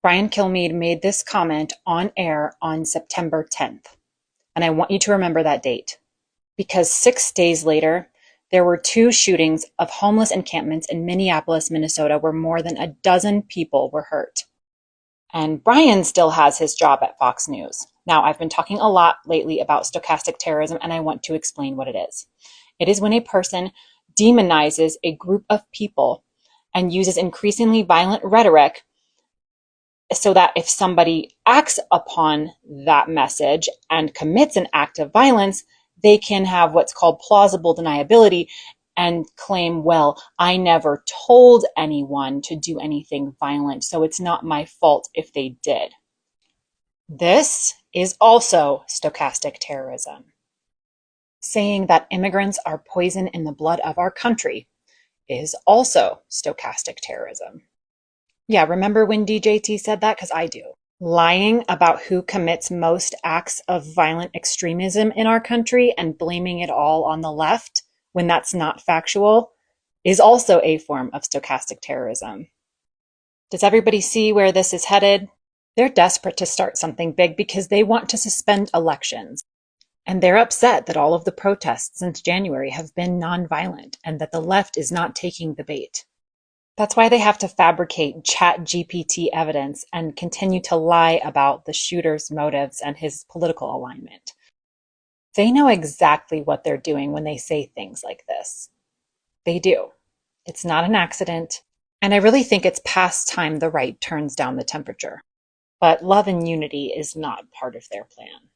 Brian Kilmeade made this comment on air on September 10th. And I want you to remember that date because 6 days later, there were two shootings of homeless encampments in Minneapolis, Minnesota, where more than a dozen people were hurt. And Brian still has his job at Fox News. Now, I've been talking a lot lately about stochastic terrorism, and I want to explain what it is. It is when a person demonizes a group of people and uses increasingly violent rhetoric so that if somebody acts upon that message and commits an act of violence, they can have what's called plausible deniability and claim, well, I never told anyone to do anything violent, so it's not my fault if they did. This is also stochastic terrorism. Saying that immigrants are poison in the blood of our country is also stochastic terrorism. Yeah, remember when DJT said that? Because I do. Lying about who commits most acts of violent extremism in our country and blaming it all on the left when that's not factual is also a form of stochastic terrorism. Does everybody see where this is headed? They're desperate to start something big because they want to suspend elections. And they're upset that all of the protests since January have been nonviolent and that the left is not taking the bait. That's why they have to fabricate ChatGPT evidence and continue to lie about the shooter's motives and his political alignment. They know exactly what they're doing when they say things like this. They do. It's not an accident. And I really think it's past time the right turns down the temperature. But love and unity is not part of their plan.